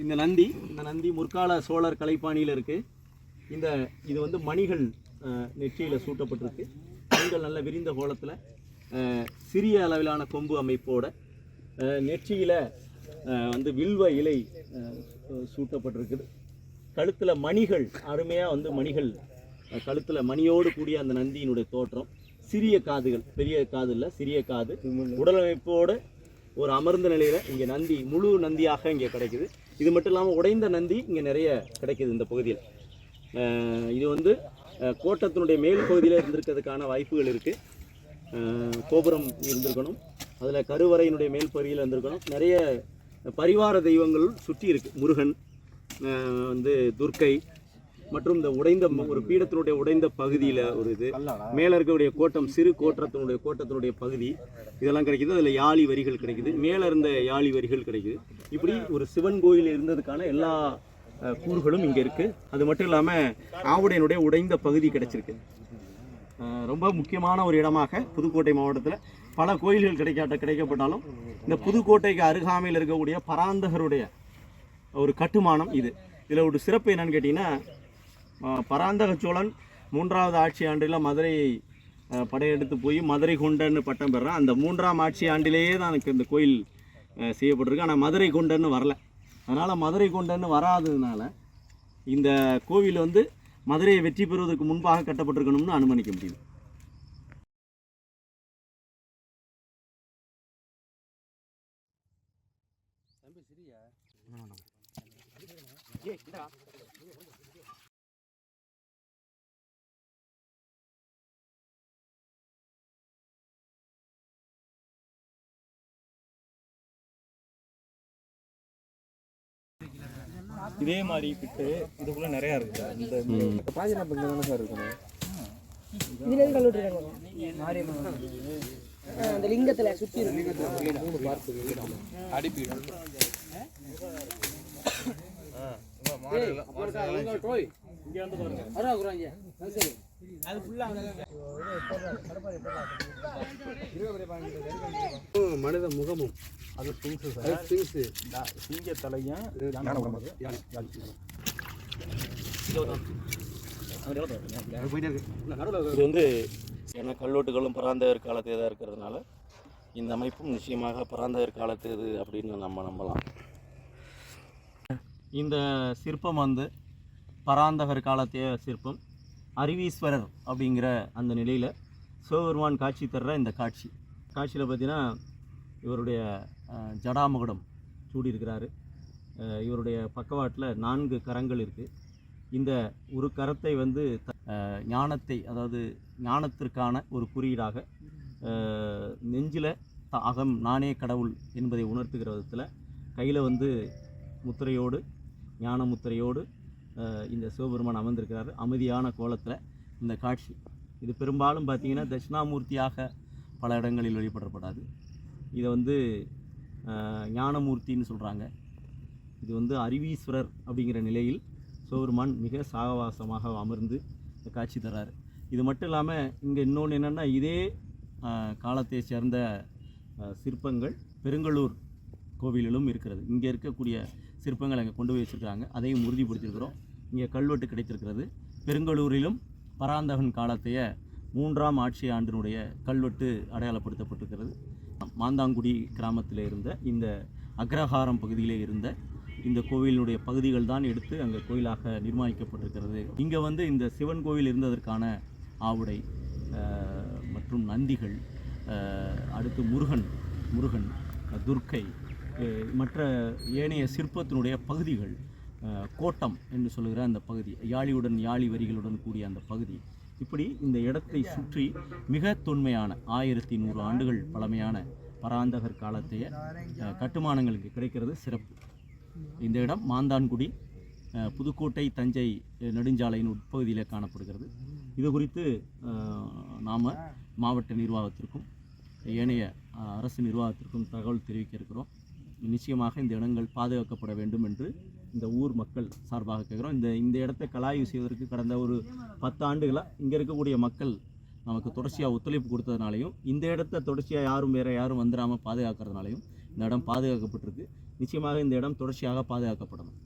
இந்த நந்தி முற்கால சோழர் கலைப்பாணியில் இருக்குது. இது வந்து மணிகள் நெற்றியில் சூட்டப்பட்டிருக்கு. மணிகள் நல்ல விரிந்த கோலத்தில் சிறிய அளவிலான கொம்பு அமைப்போட நெற்றியில் வந்து வில்வ இலை சூட்டப்பட்டிருக்குது. கழுத்தில் மணிகள் அருமையாக வந்து மணிகள் கழுத்தில் மணியோடு கூடிய அந்த நந்தியினுடைய தோற்றம். சிறிய காதுகள், பெரிய காது இல்லை, சிறிய காது, உடலமைப்போடு ஒரு அமர்ந்த நிலையில் இங்கே நந்தி முழு நந்தியாக இங்கே கிடைக்குது. இது மட்டும் இல்லாமல் உடைந்த நந்தி இங்கே நிறைய கிடைக்குது இந்த பகுதியில். இது வந்து கோட்டத்தினுடைய மேல் பகுதியில் இருந்திருக்கிறதுக்கான வாய்ப்புகள் இருக்குது. கோபுரம் இருந்திருக்கணும், அதில் கருவறையினுடைய மேல் பகுதியில் இருந்திருக்கணும். நிறைய பரிவார தெய்வங்கள் சுற்றி இருக்குது. முருகன், வந்து துர்க்கை மற்றும் இந்த உடைந்த ஒரு பீடத்தினுடைய உடைந்த பகுதியில் ஒரு இது, மேலே இருக்கக்கூடிய கோட்டம், சிறு கோட்டத்தினுடைய பகுதி இதெல்லாம் கிடைக்குது. அதில் யாழி வரிகள் கிடைக்குது, மேலே இருந்த யாழி வரிகள் கிடைக்குது. இப்படி ஒரு சிவன் கோயில் இருந்ததுக்கான எல்லா கூறுகளும் இங்கே இருக்குது. அது மட்டும் இல்லாமல் ஆவுடையினுடைய உடைந்த பகுதி கிடைச்சிருக்கு. ரொம்ப முக்கியமான ஒரு இடமாக புதுக்கோட்டை மாவட்டத்தில் பல கோயில்கள் கிடைக்கப்பட்டாலும் இந்த புதுக்கோட்டைக்கு அருகாமையில் இருக்கக்கூடிய பராந்தகருடைய ஒரு கட்டுமானம் இது. இதில் ஒரு சிறப்பு என்னன்னு கேட்டிங்கன்னா, பராந்தக சோழன் 3வது ஆட்சி ஆண்டில் மதுரை படையெடுத்து போய் மதுரை கொண்டன்னு பட்டம் பெறான். அந்த 3ஆம் ஆட்சி ஆண்டிலேயே தான் எனக்கு இந்த கோயில் செய்யப்பட்டிருக்கு. ஆனால் மதுரை கொண்டன்னு வரல. அதனால் மதுரை கொண்டன்னு வராததுனால இந்த கோவில் வந்து மதுரையை வெற்றி பெறுவதற்கு முன்பாக கட்டப்பட்டிருக்கணும்னு அனுமானிக்க முடியுது. இதே மாதிரி பிட்டு இதுக்குள்ள நிறைய இருக்கு. இந்த பாஜனா பங்கு தானே சார் இருக்கணும். இதுல இருந்து கல்லூரி அந்த லிங்கத்துல சுத்தி மூணு பார்த்து அடிப்பீடு. இங்க வந்து பாருங்க. அரா குறாங்க. சரி. அது ஃபுல்லா மனித முகமும் அது சிங்க தலையும் இது வந்து என்ன கல்வெட்டுகளும் பராந்தகர் காலத்து இதாக இருக்கிறதுனால இந்த அமைப்பும் நிச்சயமாக பராந்தகர் காலத்து இது அப்படின்னு நம்ம நம்பலாம். இந்த சிற்பம் வந்து பராந்தகர் காலத்தைய சிற்பம். அருவீஸ்வரர் அப்படிங்கிற அந்த நிலையில் சிவபெருமான் காட்சி தர்ற இந்த காட்சியில் பார்த்தீங்கன்னா இவருடைய ஜடாமகுடம் சூடியிருக்கிறாரு. இவருடைய பக்கவாட்டில் 4 கரங்கள் இருக்குது. இந்த ஒரு கரத்தை வந்து ஞானத்தை, அதாவது ஞானத்திற்கான ஒரு குறியீடாக நெஞ்சில் அகம் நானே கடவுள் என்பதை உணர்த்துகிற விதத்தில் கையில் வந்து முத்திரையோடு, ஞான முத்திரையோடு இந்த சிவபெருமான் அமர்ந்திருக்கிறார். அமைதியான கோலத்தில் இந்த காட்சி. இது பெரும்பாலும் பார்த்திங்கன்னா தட்சிணாமூர்த்தியாக பல இடங்களில் வழிபடப்படாது. இதை வந்து ஞானமூர்த்தின்னு சொல்கிறாங்க. இது வந்து அருவீஸ்வரர் அப்படிங்கிற நிலையில் சிவபெருமான் மிக சாகவாசமாக அமர்ந்து காட்சி தர்றாரு. இது மட்டும் இல்லாமல் இங்கே இன்னொன்று என்னென்னா, இதே காலத்தை சேர்ந்த சிற்பங்கள் பெருங்கலூர் கோவிலிலும் இருக்கிறது. இங்கே இருக்கக்கூடிய சிற்பங்கள் அங்கே கொண்டு போய் வச்சுருக்காங்க. அதையும் உறுதிப்படுத்தியிருக்கிறோம். இங்கே கல்வெட்டு கிடைத்திருக்கிறது. பெருங்கலூரிலும் பராந்தகன் காலத்தைய 3ஆம் ஆட்சி ஆண்டினுடைய கல்வெட்டு அடையாளப்படுத்தப்பட்டிருக்கிறது. மாந்தாங்குடி கிராமத்தில் இருந்த இந்த அக்ரஹாரம் பகுதியிலே இருந்த இந்த கோவிலினுடைய பகுதிகள் தான் எடுத்து அங்கே கோயிலாக நிர்மாணிக்கப்பட்டிருக்கிறது. இங்கே வந்து இந்த சிவன் கோவில் இருந்ததற்கான ஆவுடை மற்றும் நந்திகள், அடுத்து முருகன், துர்க்கை, மற்ற ஏனைய சிற்பத்தினுடைய பகுதிகள், கோட்டம் என்று சொல்லுகிற அந்த பகுதி, யாழி வரிகளுடன் கூடிய அந்த பகுதி, இப்படி இந்த இடத்தை சுற்றி மிக தொன்மையான 1100 ஆண்டுகள் பழமையான பராந்தகர் காலத்தைய கட்டுமானங்களுக்கு கிடைக்கிறது சிறப்பு. இந்த இடம் மாந்தான்குடி, புதுக்கோட்டை தஞ்சை நெடுஞ்சாலையின் உட்பகுதியில் காணப்படுகிறது. இது குறித்து நாம் மாவட்ட நிர்வாகத்திற்கும் ஏனைய அரசு நிர்வாகத்திற்கும் தகவல் தெரிவிக்க இருக்கிறோம். நிச்சயமாக இந்த இடங்கள் பாதுகாக்கப்பட வேண்டும் என்று இந்த ஊர் மக்கள் சார்பாக கேட்குறோம். இந்த இடத்தை கலாய்வு செய்வதற்கு கடந்த ஒரு 10 ஆண்டுகளாக இங்கே இருக்கக்கூடிய மக்கள் நமக்கு தொடர்ச்சியாக ஒத்துழைப்பு கொடுத்ததுனாலையும், இந்த இடத்த தொடர்ச்சியாக வேறு யாரும் வந்துடாமல் பாதுகாக்கிறதுனாலையும் இந்த இடம் பாதுகாக்கப்பட்டிருக்கு. நிச்சயமாக இந்த இடம் தொடர்ச்சியாக பாதுகாக்கப்படணும்.